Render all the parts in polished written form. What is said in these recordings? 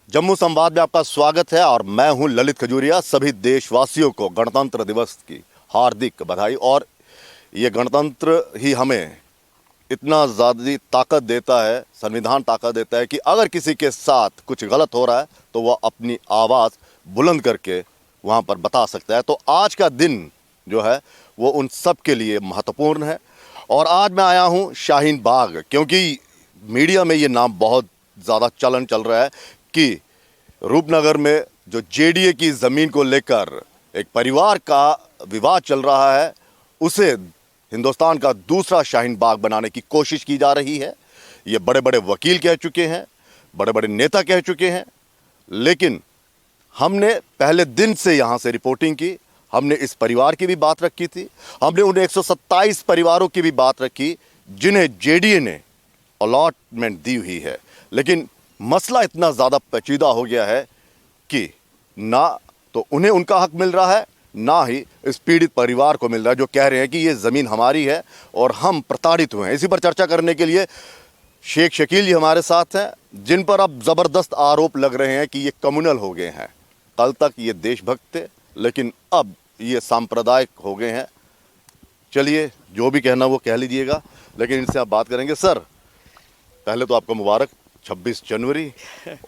जम्मू संवाद में आपका स्वागत है और मैं हूं ललित खजूरिया। सभी देशवासियों को गणतंत्र दिवस की हार्दिक बधाई। और ये गणतंत्र ही हमें इतना ज़्यादा ताकत देता है, संविधान ताकत देता है कि अगर किसी के साथ कुछ गलत हो रहा है तो वह अपनी आवाज़ बुलंद करके वहाँ पर बता सकता है। तो आज का दिन जो है वो उन सब के लिए महत्वपूर्ण है। और आज मैं आया हूँ शाहीन बाग, क्योंकि मीडिया में ये नाम बहुत ज़्यादा चलन चल रहा है कि रूपनगर में जो जेडीए की ज़मीन को लेकर एक परिवार का विवाद चल रहा है, उसे हिंदुस्तान का दूसरा शाहीन बाग बनाने की कोशिश की जा रही है। ये बड़े बड़े वकील कह चुके हैं, बड़े बड़े नेता कह चुके हैं, लेकिन हमने पहले दिन से यहाँ से रिपोर्टिंग की। हमने इस परिवार की भी बात रखी थी, हमने उन 127 परिवारों की भी बात रखी जिन्हें जेडीए ने अलॉटमेंट दी हुई है। लेकिन मसला इतना ज़्यादा पेचीदा हो गया है कि ना तो उन्हें उनका हक मिल रहा है, ना ही इस पीड़ित परिवार को मिल रहा है, जो कह रहे हैं कि ये ज़मीन हमारी है और हम प्रताड़ित हुए हैं। इसी पर चर्चा करने के लिए शेख शकील जी हमारे साथ हैं, जिन पर अब ज़बरदस्त आरोप लग रहे हैं कि ये कम्युनल हो गए हैं। कल तक ये देशभक्त थे, लेकिन अब ये सांप्रदायिक हो गए हैं। चलिए, जो भी कहना वो कह लीजिएगा, लेकिन इनसे आप बात करेंगे। सर, पहले तो आपको मुबारक 26 जनवरी,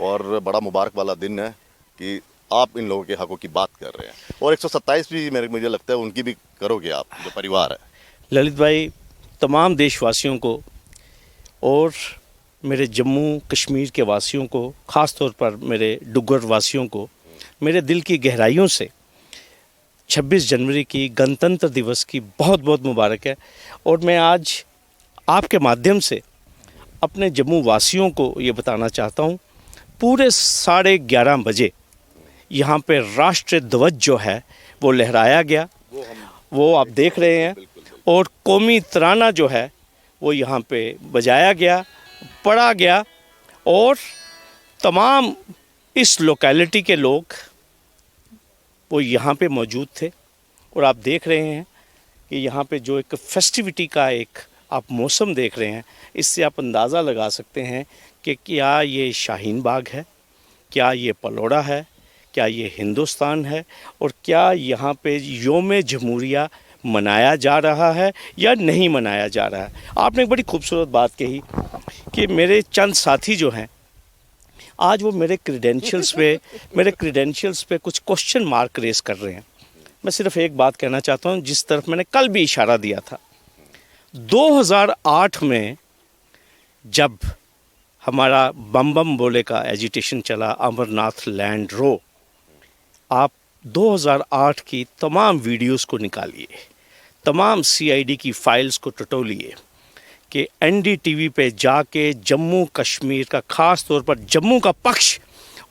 और बड़ा मुबारक वाला दिन है कि आप इन लोगों के हकों की बात कर रहे हैं। और 127 भी मुझे लगता है उनकी भी करोगे आप, जो परिवार है। ललित भाई, तमाम देशवासियों को और मेरे जम्मू कश्मीर के वासियों को, ख़ास तौर पर मेरे डुग्गर वासियों को मेरे दिल की गहराइयों से 26 जनवरी की गणतंत्र दिवस की बहुत बहुत मुबारक है। और मैं आज आपके माध्यम से अपने जम्मू वासियों को ये बताना चाहता हूँ, पूरे 11:30 बजे यहाँ पे राष्ट्रीय ध्वज जो है वो लहराया गया, वो आप देख रहे हैं। और कौमी तराना जो है वो यहाँ पे बजाया गया, पढ़ा गया, और तमाम इस लोकेलिटी के लोग वो यहाँ पे मौजूद थे। और आप देख रहे हैं कि यहाँ पे जो एक फेस्टिविटी का एक आप मौसम देख रहे हैं, इससे आप अंदाज़ा लगा सकते हैं कि क्या ये शाहीन बाग है, क्या ये पलोड़ा है, क्या ये हिंदुस्तान है, और क्या यहाँ पे योम जमहूरिया मनाया जा रहा है या नहीं मनाया जा रहा है। आपने एक बड़ी खूबसूरत बात कही कि मेरे चंद साथी जो हैं आज वो मेरे क्रीडेंशियल्स पे कुछ क्वेश्चन मार्क रेस कर रहे हैं। मैं सिर्फ एक बात कहना चाहता हूँ, जिस तरफ मैंने कल भी इशारा दिया था। 2008 में जब हमारा बम बम बोले का एजिटेशन चला, अमरनाथ लैंड रो, आप 2008 की तमाम वीडियोस को निकालिए, तमाम सीआईडी की फाइल्स को टटोलिए कि एनडीटीवी पे जाके जम्मू कश्मीर का, ख़ास तौर पर जम्मू का पक्ष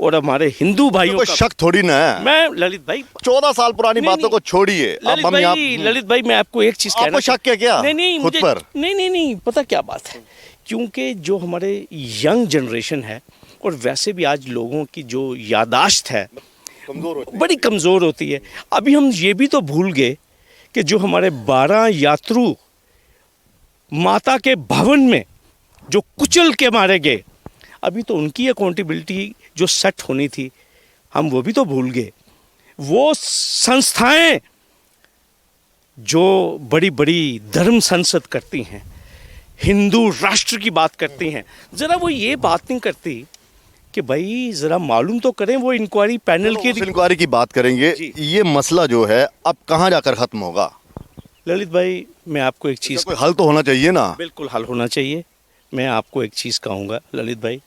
और हमारे हिंदू भाइयों का शक थोड़ी ना है। मैं ललित भाई 14 साल पुरानी बातों को छोड़िए। ललित भाई मैं आपको एक चीज़ कहना, शक है क्या? नहीं खुद पर? नहीं, पता क्या बात है, क्योंकि जो हमारे यंग जनरेशन है, और वैसे भी आज लोगों की जो यादाश्त है बड़ी कमज़ोर होती है। अभी हम ये भी तो भूल गए कि जो हमारे 12 यात्रु माता के भवन में जो कुचल के मारे गए, अभी तो उनकी अकाउंटेबिलिटी जो सेट होनी थी, हम वो भी तो भूल गए। वो संस्थाएं जो बड़ी बड़ी धर्म संसद करती हैं, हिंदू राष्ट्र की बात करती हैं, ज़रा वो ये बात नहीं करती कि भाई ज़रा मालूम तो करें। वो इंक्वायरी पैनल की इंक्वायरी की बात करेंगे। ये मसला जो है अब कहाँ जाकर ख़त्म होगा? ललित भाई, मैं आपको एक चीज़, कोई हल तो होना चाहिए ना। बिल्कुल हल होना चाहिए। मैं आपको एक चीज़ कहूँगा ललित भाई,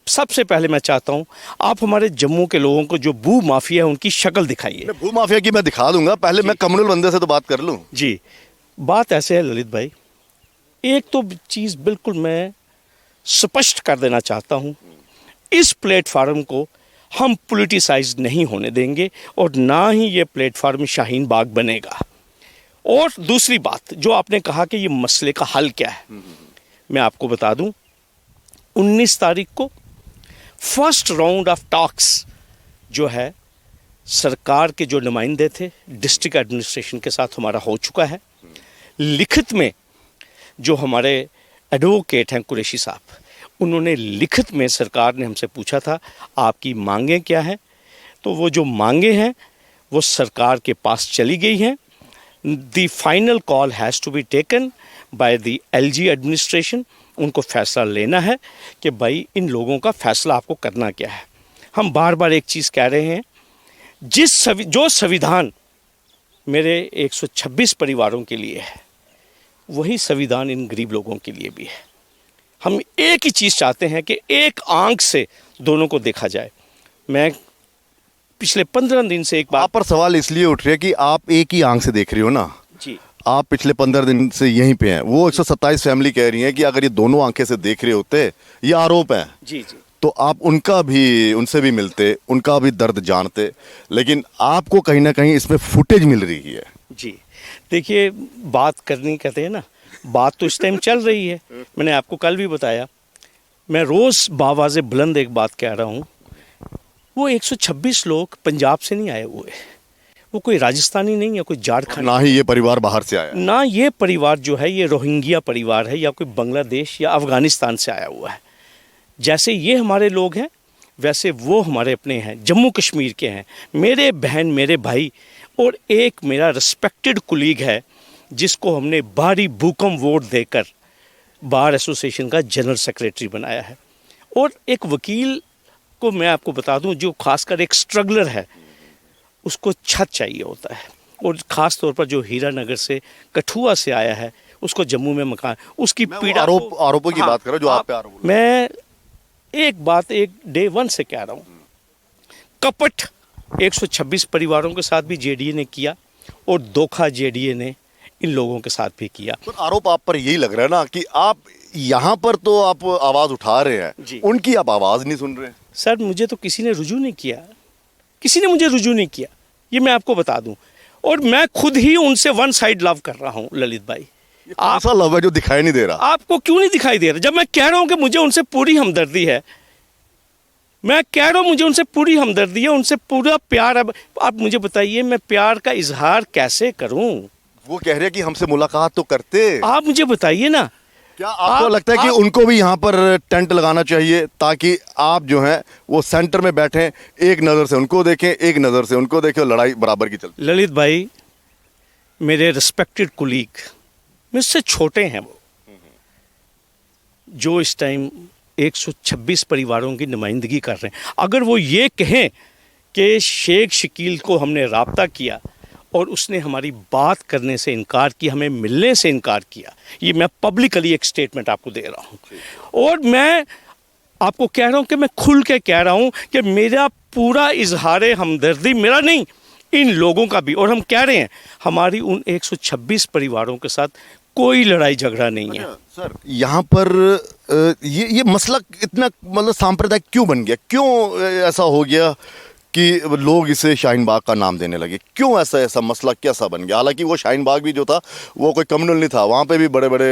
सबसे पहले मैं चाहता हूँ आप हमारे जम्मू के लोगों को जो भू माफिया है उनकी शक्ल दिखाइए। भू माफिया की मैं दिखा दूंगा, पहले मैं कम्युनल बंदे से तो बात कर लूँ। जी, बात ऐसे है ललित भाई, एक तो चीज़ बिल्कुल मैं स्पष्ट कर देना चाहता हूँ, इस प्लेटफार्म को हम पॉलिटिसाइज नहीं होने देंगे और ना ही ये प्लेटफार्म शाहीन बाग बनेगा। और दूसरी बात जो आपने कहा कि ये मसले का हल क्या है, मैं आपको बता दूं, 19 तारीख को फर्स्ट राउंड ऑफ टॉक्स जो है सरकार के जो नुमाइंदे थे डिस्ट्रिक्ट एडमिनिस्ट्रेशन के साथ हमारा हो चुका है। लिखित में जो हमारे एडवोकेट हैं कुरैशी साहब, उन्होंने लिखित में, सरकार ने हमसे पूछा था आपकी मांगें क्या हैं, तो वो जो मांगें हैं वो सरकार के पास चली गई हैं। The final call has to be taken by the LG administration. उनको फैसला लेना है कि भाई इन लोगों का फैसला आपको करना क्या है। हम बार बार एक चीज़ कह रहे हैं, जो संविधान मेरे 126 परिवारों के लिए है, वही संविधान इन गरीब लोगों के लिए भी है। हम एक ही चीज़ चाहते हैं कि एक आंख से दोनों को देखा जाए। मैं पिछले 15 दिन से एक बात आप पर सवाल इसलिए उठ रहा है कि आप एक ही आंख से देख रही हो ना। जी, आप पिछले 15 दिन से यहीं पे हैं। वो 127 फैमिली कह रही हैं कि अगर ये दोनों आंखें से देख रहे होते, ये आरोप है, जी जी, तो आप उनसे भी मिलते, उनका भी दर्द जानते। लेकिन आपको कहीं ना कहीं इसमें फुटेज मिल रही है। जी। देखिए, बात करनी कहते हैं ना, बात तो इस टाइम चल रही है। मैंने आपको कल भी बताया, मैं रोज़ बावाज़े बुलंद एक बात कह रहा हूँ। वो 126 लोग पंजाब से नहीं आए हुए, वो कोई राजस्थानी नहीं है, कोई झारखंड, ना ही ये परिवार बाहर से आया। ना ये परिवार जो है ये रोहिंग्या परिवार है या कोई बांग्लादेश या अफ़गानिस्तान से आया हुआ है। जैसे ये हमारे लोग हैं वैसे वो हमारे अपने हैं, जम्मू कश्मीर के हैं, मेरे बहन मेरे भाई। और एक मेरा रिस्पेक्टेड कुलीग है जिसको हमने भारी भूकंप वोट देकर बार एसोसिएशन का जनरल सेक्रेटरी बनाया है। और एक वकील को मैं आपको बता दूं, जो खासकर एक स्ट्रगलर है, उसको छत चाहिए होता है। और ख़ास तौर पर जो हीरानगर से, कठुआ से आया है, उसको जम्मू में मकान, उसकी पीड़ा आरोपों की बात करो जो आप पे आरोप। मैं एक बात एक डे वन से कह रहा हूँ, कपट 126 परिवारों के साथ भी जेडीए ने किया और धोखा जेडीए ने इन लोगों के साथ भी किया। तो आरोप आप पर यही लग रहा है ना कि आप यहाँ पर तो आप आवाज उठा रहे हैं, जी। उनकी आप आवाज नहीं सुन रहे। सर, मुझे तो किसी ने रुजू नहीं किया, किसी ने मुझे रुजू नहीं किया, ये मैं आपको बता दूं। और मैं खुद ही उनसे वन साइड लव कर रहा हूं ललित भाई। ऐसा लव है जो दिखाई नहीं दे रहा। आपको क्यों नहीं दिखाई दे रहा? जब मैं कह रहा हूं कि मुझे उनसे पूरी हमदर्दी है, मैं कह रहा हूं मुझे उनसे पूरी हमदर्दी है, उनसे पूरा प्यार। अब आप मुझे बताइए मैं प्यार का इजहार कैसे करूं? वो कह रहे हैं कि हमसे मुलाकात तो करते। आप मुझे बताइए ना। क्या आपको लगता है कि उनको भी यहाँ पर टेंट लगाना चाहिए ताकि आप जो हैं वो सेंटर में बैठे, एक नज़र से उनको देखें, एक नज़र से उनको देखें, और लड़ाई बराबर की चलती। ललित भाई, मेरे रिस्पेक्टेड कुलीग, मुझसे छोटे हैं वो, जो इस टाइम 126 परिवारों की नुमाइंदगी कर रहे हैं, अगर वो ये कहें कि शेख शकील को हमने राब्ता किया और उसने हमारी बात करने से इनकार किया, हमें मिलने से इनकार किया, ये मैं पब्लिकली एक स्टेटमेंट आपको दे रहा हूँ। और मैं आपको कह रहा हूँ कि मैं खुल के कह रहा हूँ कि मेरा पूरा इजहार हमदर्दी, मेरा नहीं, इन लोगों का भी। और हम कह रहे हैं हमारी उन 126 परिवारों के साथ कोई लड़ाई झगड़ा नहीं है। सर, यहाँ पर ये मसला इतना मतलब सांप्रदायिक क्यों बन गया? क्यों ऐसा हो गया कि लोग इसे शाहीन बाग का नाम देने लगे? क्यों ऐसा मसला कैसा बन गया? हालांकि वो शाहीन बाग भी जो था वो कोई कम्युनल नहीं था, वहाँ पे भी बड़े बड़े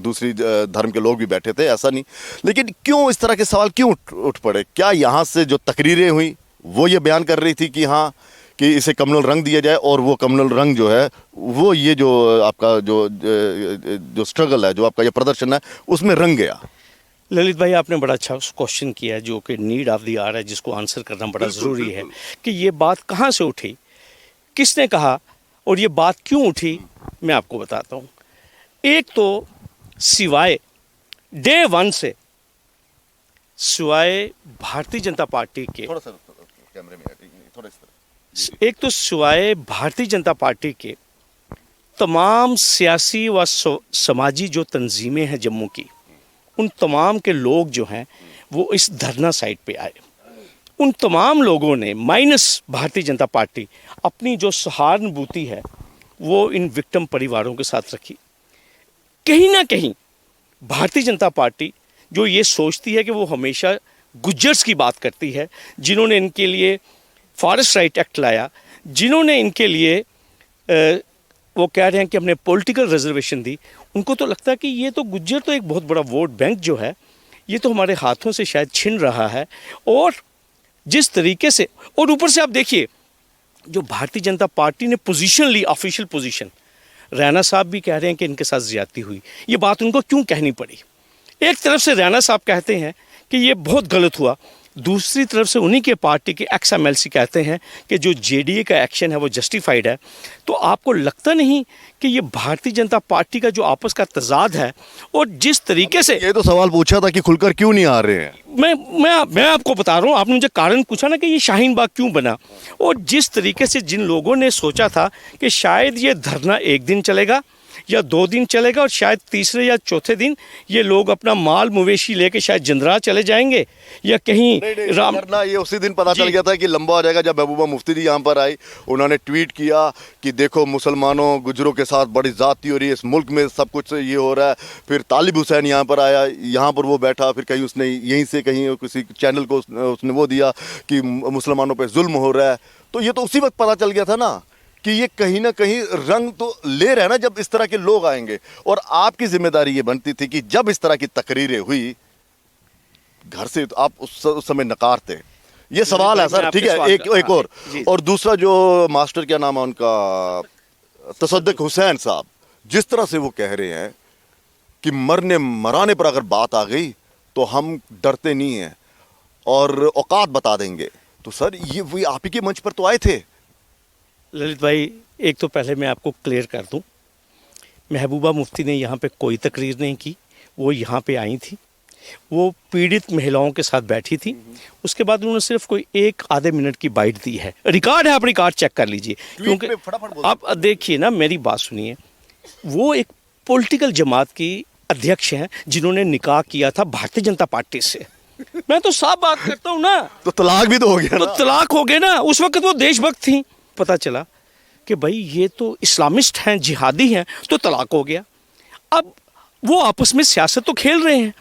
दूसरी धर्म के लोग भी बैठे थे, ऐसा नहीं। लेकिन क्यों इस तरह के सवाल क्यों उठ पड़े? क्या यहाँ से जो तकरीरें हुई वो ये बयान कर रही थी कि हाँ, कि इसे कम्युनल रंग दिया जाए, और वो कम्युनल रंग जो है वो ये जो आपका जो स्ट्रगल है, जो आपका ये प्रदर्शन है, उसमें रंग गया? ललित भाई, आपने बड़ा अच्छा क्वेश्चन किया है, जो कि नीड ऑफ द आवर है, जिसको आंसर करना बड़ा ज़रूरी है कि ये बात कहाँ से उठी, किसने कहा और ये बात क्यों उठी। मैं आपको बताता हूँ। एक तो सिवाय डे वन से, सिवाय भारतीय जनता पार्टी के, थोड़ा सा कैमरे में थोड़ा एक तो सिवाय भारतीय जनता पार्टी के तमाम सियासी व समाजी जो तंजीमें हैं जम्मू की, उन तमाम के लोग जो हैं वो इस धरना साइट पे आए। उन तमाम लोगों ने, माइनस भारतीय जनता पार्टी, अपनी जो सहानुभूति है वो इन विक्टिम परिवारों के साथ रखी। कहीं ना कहीं भारतीय जनता पार्टी जो ये सोचती है कि वो हमेशा गुज्जर्स की बात करती है, जिन्होंने इनके लिए फॉरेस्ट राइट एक्ट लाया, जिन्होंने इनके लिए वो कह रहे हैं कि हमने पॉलिटिकल रिजर्वेशन दी, उनको तो लगता है कि ये तो गुज्जर तो एक बहुत बड़ा वोट बैंक जो है ये तो हमारे हाथों से शायद छिन रहा है। और जिस तरीके से, और ऊपर से आप देखिए जो भारतीय जनता पार्टी ने पोजीशन ली, ऑफिशियल पोजीशन, रैना साहब भी कह रहे हैं कि इनके साथ ज्यादती हुई। ये बात उनको क्यों कहनी पड़ी? एक तरफ से रैना साहब कहते हैं कि ये बहुत गलत हुआ, दूसरी तरफ से उन्हीं के पार्टी के एक्स एमएलसी कहते हैं कि जो जेडीए का एक्शन है वो जस्टिफाइड है। तो आपको लगता नहीं कि ये भारतीय जनता पार्टी का जो आपस का तजाद है, और जिस तरीके से ये तो सवाल पूछा था कि खुलकर क्यों नहीं आ रहे हैं। मैं आपको बता रहा हूँ, आपने मुझे कारण पूछा ना कि ये शाहीन बाग क्यों बना, और जिस तरीके से जिन लोगों ने सोचा था कि शायद ये धरना एक दिन चलेगा या 2 दिन चलेगा और शायद तीसरे या चौथे दिन ये लोग अपना माल मवेशी लेके शायद जंदरा चले जाएंगे या कहीं धरना ये उसी दिन पता चल गया था कि लंबा हो जाएगा जब महबूबा मुफ्ती जी यहाँ पर आई। उन्होंने ट्वीट किया कि देखो मुसलमानों गुजरों के साथ बड़ी ज़्यादती हो रही है, इस मुल्क में सब कुछ ये हो रहा है। फिर तालिब हुसैन यहाँ पर आया, यहाँ पर वो बैठा, फिर कहीं उसने यहीं से कहीं किसी चैनल को उसने वो दिया कि मुसलमानों पर जुल्म हो रहा है। तो ये तो उसी वक्त पता चल गया था ना कि ये कहीं ना कहीं रंग तो ले रहा है ना जब इस तरह के लोग आएंगे। और आपकी जिम्मेदारी ये बनती थी कि जब इस तरह की तकरीरें हुई घर से, तो आप उस समय नकारते। ये सवाल है सर, ठीक है। एक और दूसरा जो मास्टर क्या नाम है उनका, तसद्दुक हुसैन साहब, जिस तरह से वो कह रहे हैं कि मरने मराने पर अगर बात आ गई तो हम डरते नहीं हैं और औकात बता देंगे। तो सर ये वही आप ही के मंच पर तो आए थे। ललित भाई, एक तो पहले मैं आपको क्लियर कर दूं, महबूबा मुफ्ती ने यहाँ पे कोई तकरीर नहीं की। वो यहाँ पे आई थी, वो पीड़ित महिलाओं के साथ बैठी थी। उसके बाद उन्होंने सिर्फ कोई 1 आधे मिनट की बाइट दी है। रिकॉर्ड है, आप रिकॉर्ड चेक कर लीजिए। क्योंकि आप देखिए ना, मेरी बात सुनिए, वो एक पॉलिटिकल जमात की अध्यक्ष हैं जिन्होंने निकाह किया था भारतीय जनता पार्टी से। मैं तो साफ बात करता हूँ ना। तो तलाक भी तो हो गया ना। तो तलाक हो गया ना। उस वक्त वो देशभक्त थी। पता चला कि भाई ये तो इस्लामिस्ट हैं, जिहादी हैं, तो तलाक हो गया। अब वो आपस में सियासत तो खेल रहे हैं।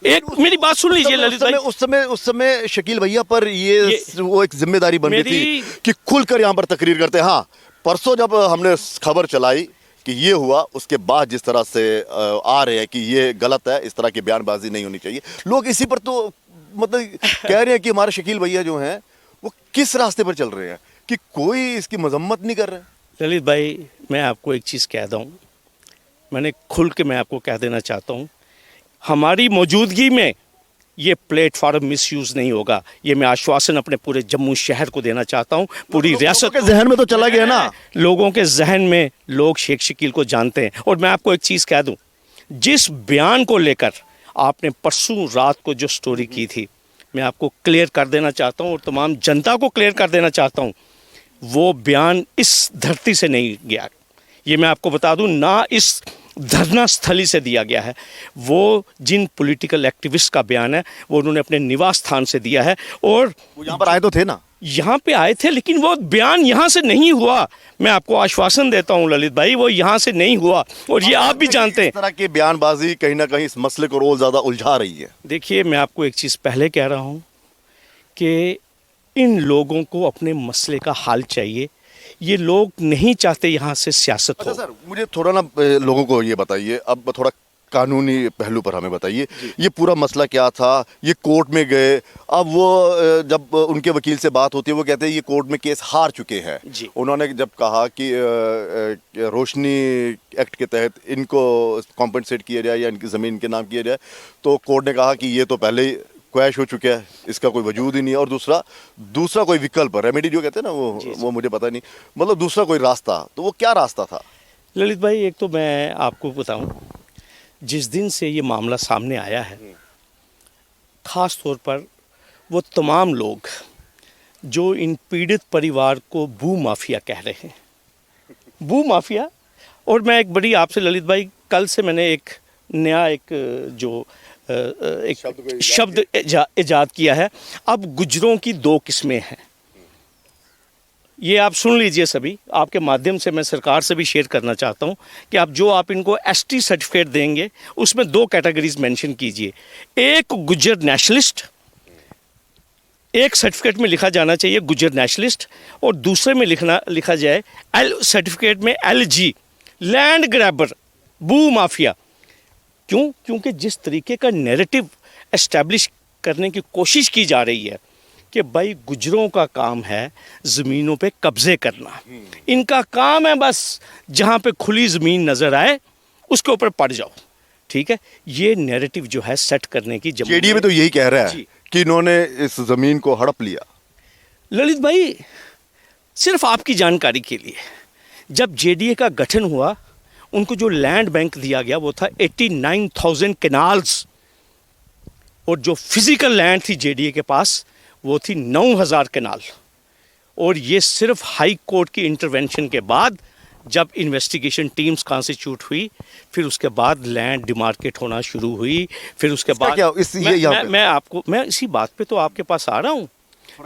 एक मेरी बात सुन लीजिए ललित भाई, उस समय शकील भैया पर ये वो एक जिम्मेदारी बन गई थी कि खुलकर यहाँ पर तकरीर करते हैं। हाँ, परसों जब हमने खबर चलाई कि ये हुआ, उसके बाद जिस तरह से आ रहे हैं कि ये गलत है, इस तरह की बयानबाजी नहीं होनी चाहिए, लोग इसी पर तो मतलब कह रहे हैं कि हमारे शकील भैया जो हैं वो किस रास्ते पर चल रहे हैं कि कोई इसकी मजम्मत नहीं कर रहा है। ललित भाई, मैं आपको एक चीज़ कह दूँ, मैंने खुल के मैं आपको कह देना चाहता हूँ, हमारी मौजूदगी में ये प्लेटफॉर्म मिसयूज़ नहीं होगा। ये मैं आश्वासन अपने पूरे जम्मू शहर को देना चाहता हूँ, पूरी रियासत के जहन में तो चला गया ना। लोगों के जहन में लोग शेख शकील को जानते हैं। और मैं आपको एक चीज़ कह दूँ, जिस बयान को लेकर आपने परसों रात को जो स्टोरी की थी, मैं आपको क्लियर कर देना चाहता हूँ और तमाम जनता को क्लियर कर देना चाहता हूँ, वो बयान इस धरती से नहीं गया। ये मैं आपको बता दूं, ना इस धरना स्थली से दिया गया है। वो जिन पॉलिटिकल एक्टिविस्ट का बयान है वो उन्होंने अपने निवास स्थान से दिया है। और वो यहाँ पर आए तो थे ना, यहाँ पे आए थे, लेकिन वो बयान यहाँ से नहीं हुआ। मैं आपको आश्वासन देता हूँ ललित भाई, वो यहाँ से नहीं हुआ। और ये आप भी जानते हैं। इस तरह की बयानबाजी कहीं ना कहीं इस मसले को रोज ज़्यादा उलझा रही है। देखिए, मैं आपको एक चीज़ पहले कह रहा हूँ कि इन लोगों को अपने मसले का हल चाहिए। ये लोग नहीं चाहते यहाँ से सियासत हो। सर, मुझे थोड़ा ना लोगों को ये बताइए, अब थोड़ा कानूनी पहलू पर हमें बताइए, ये पूरा मसला क्या था? ये कोर्ट में गए, अब वो जब उनके वकील से बात होती है वो कहते हैं ये कोर्ट में केस हार चुके हैं। उन्होंने जब कहा कि रोशनी एक्ट के तहत इनको कॉम्पनसेट किया जाए या इनकी ज़मीन के नाम किया जाए, तो कोर्ट ने कहा कि ये तो पहले ही क्वैश हो चुका है, इसका कोई वजूद ही नहीं है। और दूसरा कोई विकल्प, रेमेडी जो कहते हैं ना, वो मुझे पता नहीं, मतलब दूसरा कोई रास्ता, तो वो क्या रास्ता था? ललित भाई, एक तो मैं आपको बताऊं, जिस दिन से ये मामला सामने आया है, ख़ास तौर पर वो तमाम लोग जो इन पीड़ित परिवार को भू माफिया कह रहे हैं, भू माफिया। और मैं एक बड़ी आपसे ललित भाई, कल से मैंने एक नया एक शब्द इजाद किया है। अब गुजरों की 2 किस्में हैं। ये आप सुन लीजिए सभी, आपके माध्यम से मैं सरकार से भी शेयर करना चाहता हूँ कि आप इनको एसटी सर्टिफिकेट देंगे, उसमें 2 कैटेगरीज मेंशन कीजिए। एक गुज्जर नेशनलिस्ट, एक सर्टिफिकेट में लिखा जाना चाहिए गुज्जर नेशनलिस्ट, और दूसरे में लिखा जाए सर्टिफिकेट में LG, लैंड ग्रैबर, भू माफिया। क्यों? क्योंकि जिस तरीके का नैरेटिव एस्टैब्लिश करने की कोशिश की जा रही है कि भाई गुजरों का काम है ज़मीनों पे कब्ज़े करना, इनका काम है बस जहाँ पे खुली ज़मीन नज़र आए उसके ऊपर पड़ जाओ, ठीक है, ये नैरेटिव जो है सेट करने की जम्मू जेडीए में तो यही कह रहा है जी। कि इन्होंने इस जमीन को हड़प लिया। ललित भाई, सिर्फ आपकी जानकारी के लिए, जब जेडीए का गठन हुआ उनको जो लैंड बैंक दिया गया वो था 89,000 कैनाल्स, और जो फिजिकल लैंड थी जेडीए के पास वो थी 9,000 कैनाल। और ये सिर्फ हाई कोर्ट की इंटरवेंशन के बाद, जब इन्वेस्टिगेशन टीम्स कॉन्स्टिट्यूट हुई, फिर उसके बाद लैंड डिमार्केट होना शुरू हुई। फिर उसके इसका बाद क्या ये यहाँ पे? मैं इसी बात पे तो आपके पास आ रहा हूँ।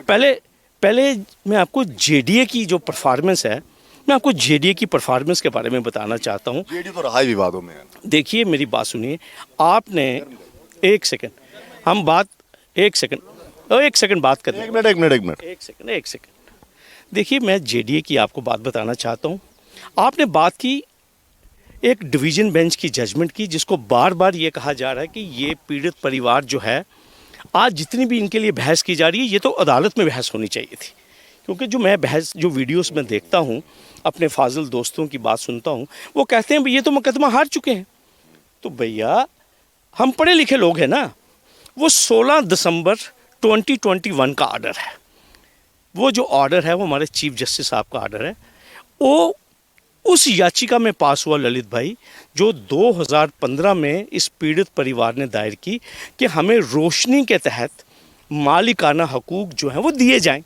पहले मैं आपको जेडीए की जो परफॉर्मेंस है, मैं आपको जेडीए की परफॉर्मेंस के बारे में बताना चाहता हूँ। जेडीए तो रहा ही विवादों में है। देखिए मेरी बात सुनिए, आपने एक सेकंड बात करें। एक सेकंड। देखिए, मैं जेडीए की आपको बात बताना चाहता हूँ। आपने बात की एक डिवीजन बेंच की जजमेंट की, जिसको बार बार ये कहा जा रहा है कि ये पीड़ित परिवार जो है, आज जितनी भी इनके लिए बहस की जा रही है, ये तो अदालत में बहस होनी चाहिए थी। क्योंकि जो वीडियोस में देखता हूँ, अपने फाजिल दोस्तों की बात सुनता हूँ, वो कहते हैं भाई ये तो मुकदमा हार चुके हैं। तो भैया, हम पढ़े लिखे लोग हैं ना। वो 16 दिसंबर 2021 का ऑर्डर है। वो जो ऑर्डर है वो हमारे चीफ जस्टिस साहब का ऑर्डर है। वो उस याचिका में पास हुआ ललित भाई, जो 2015 में इस पीड़ित परिवार ने दायर की कि हमें रोशनी के तहत मालिकाना हकूक जो हैं वो दिए जाएं।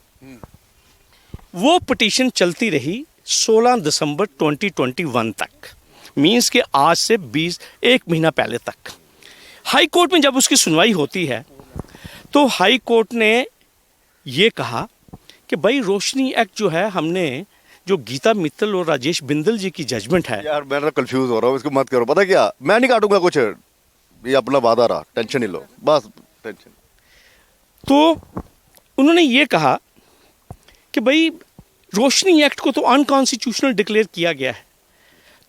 वो पिटीशन चलती रही 16 दिसंबर 2021 तक, मीन्स के आज से 1 महीना पहले तक। हाई कोर्ट में जब उसकी सुनवाई होती है तो हाई कोर्ट ने ये कहा कि भाई रोशनी एक्ट जो है, हमने जो गीता मित्तल और राजेश बिंदल जी की जजमेंट है। यार मैं कंफ्यूज हो रहा हूँ, इसको मत करो। पता क्या, मैं नहीं काटूंगा कुछ, ये अपना वादा रहा, टेंशन नहीं लो, बस टेंशन। तो उन्होंने ये कहा कि भाई रोशनी एक्ट को तो अनकॉन्स्टिट्यूशनल डिक्लेयर किया गया है,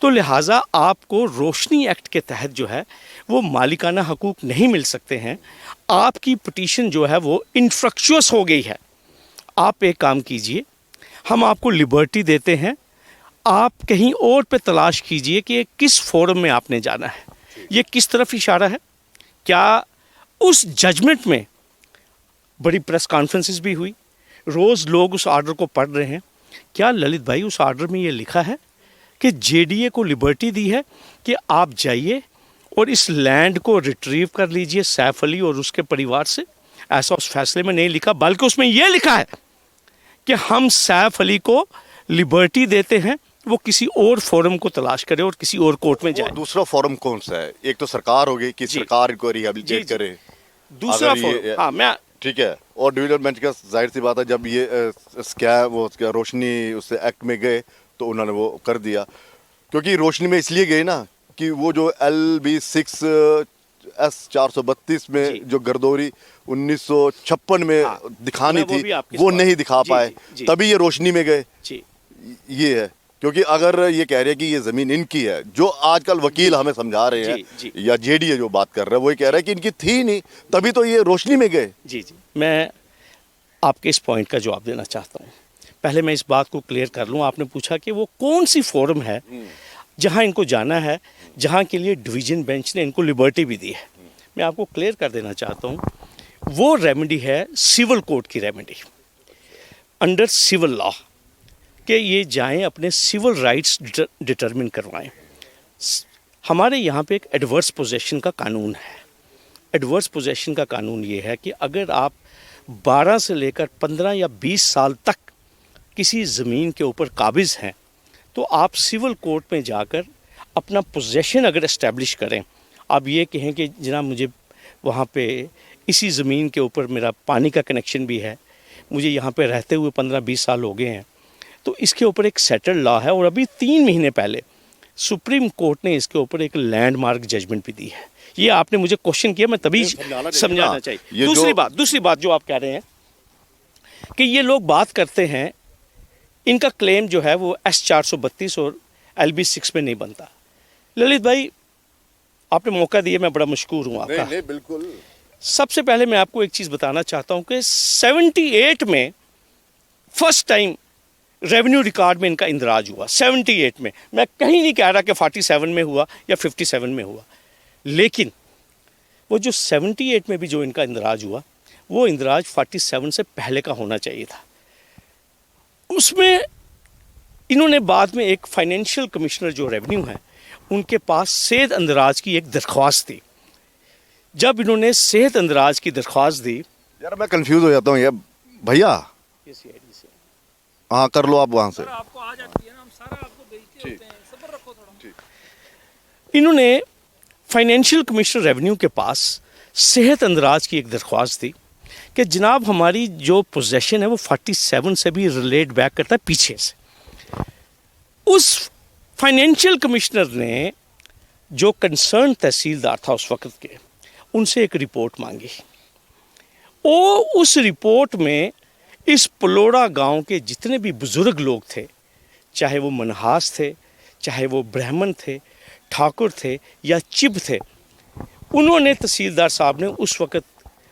तो लिहाजा आपको रोशनी एक्ट के तहत जो है वो मालिकाना हकूक नहीं मिल सकते हैं। आपकी पिटीशन जो है वो इनफ्रक्चुअस हो गई है। आप एक काम कीजिए, हम आपको लिबर्टी देते हैं, आप कहीं और पे तलाश कीजिए कि किस फोरम में आपने जाना है, ये किस तरफ इशारा है। क्या उस जजमेंट में बड़ी प्रेस कॉन्फ्रेंसेस भी हुई, रोज़ लोग उस ऑर्डर को पढ़ रहे हैं। क्या ललित भाई उस ऑर्डर में ये लिखा है कि जेडीए को लिबर्टी दी है कि आप जाइए और इस लैंड को रिट्रीव कर लीजिए सैफ अली और उसके परिवार से? ऐसा उस फैसले में नहीं लिखा, बल्कि उसमें यह लिखा है कि हम सैफ अली को लिबर्टी देते हैं, वो किसी और फोरम को तलाश करे और किसी और कोर्ट में जाए। दूसरा फोरम कौन सा है? एक तो सरकार होगी कि सरकार इनको रिहेबिलिटेट करे, दूसरा फोरम, हाँ मैं ठीक है। और डिवीजन बेंच का जाहिर सी बात है, जब ये स्कैम रोशनी उससे एक्ट में गए तो उन्होंने वो कर दिया। क्योंकि रोशनी में इसलिए गए ना कि वो जो LB6S432 में जो गर्दौरी 1956 में दिखानी थी वो नहीं दिखा पाए, तभी ये रोशनी में गए। ये है, क्योंकि अगर ये कह रहे हैं कि ये जमीन इनकी है, जो आजकल वकील हमें समझा रहे हैं या जेडीए जो बात कर रहा है वो ये कह रहा है कि इनकी थी नहीं, तभी तो ये रोशनी में गए। जी, मैं आपके इस पॉइंट का जवाब देना चाहता हूँ। पहले मैं इस बात को क्लियर कर लूँ। आपने पूछा कि वो कौन सी फोरम है जहाँ इनको जाना है, जहाँ के लिए डिवीजन बेंच ने इनको लिबर्टी भी दी है। मैं आपको क्लियर कर देना चाहता हूँ, वो रेमेडी है सिविल कोर्ट की रेमेडी अंडर सिविल लॉ, कि ये जाएं अपने सिविल राइट्स डिटरमिन करवाएं। हमारे यहाँ पे एक एडवर्स पोजेशन का कानून है। एडवर्स पोजेशन का कानून ये है कि अगर आप 12 से लेकर 15 या 20 साल तक किसी ज़मीन के ऊपर काबिज़ हैं, तो आप सिविल कोर्ट में जाकर अपना पोजेशन अगर इस्टेब्लिश करें, आप ये कहें कि जनाब मुझे वहाँ पे इसी ज़मीन के ऊपर मेरा पानी का कनेक्शन भी है, मुझे यहाँ पे रहते हुए 15-20 साल हो गए हैं, तो इसके ऊपर एक सेटल्ड लॉ है। और अभी 3 महीने पहले सुप्रीम कोर्ट ने इसके ऊपर एक लैंडमार्क जजमेंट भी दी है। ये आपने मुझे क्वेश्चन किया, मैं तभी समझाना चाहिए। दूसरी बात जो आप कह रहे हैं कि ये लोग बात करते हैं, इनका क्लेम जो है वो S432 और LB6 में नहीं बनता। ललित भाई, आपने मौका दिया, मैं बड़ा मशकूर हूँ आपका। नहीं, बिल्कुल। सबसे पहले मैं आपको एक चीज़ बताना चाहता हूँ कि 78 में फर्स्ट टाइम रेवेन्यू रिकॉर्ड में इनका इंदराज हुआ। 78 में, मैं कहीं नहीं कह रहा कि 47 में हुआ या 57 में हुआ। लेकिन वो जो 78 में भी जो इनका इंदराज हुआ, वो इंदराज 47 से पहले का होना चाहिए था। उसमें इन्होंने बाद में एक फाइनेंशियल कमिश्नर जो रेवेन्यू है, उनके पास सेहत अंदराज की एक दरख्वास्त थी। जब इन्होंने सेहत अंदराज की दरख्वास्त दी, यार मैं कंफ्यूज हो जाता हूँ ये भैया। हाँ कर लो आप वहाँ से। आपको आ जाती है ना, हम सारा आपको भेजते होते हैं, सब्र रखो थोड़ा। इन्होंने फाइनेंशियल कमिश्नर रेवेन्यू के पास सेहत अंदराज की एक दरख्वास्त थी कि जनाब हमारी जो पोजेशन है वो 47 से भी रिलेट बैक करता है पीछे से। उस फाइनेंशियल कमिश्नर ने जो कंसर्न तहसीलदार था उस वक्त के, उनसे एक रिपोर्ट मांगी। वो उस रिपोर्ट में इस पलोड़ा गांव के जितने भी बुजुर्ग लोग थे, चाहे वो मनहास थे, चाहे वो ब्राह्मण थे, ठाकुर थे या चिब थे, उन्होंने तहसीलदार साहब ने उस वक्त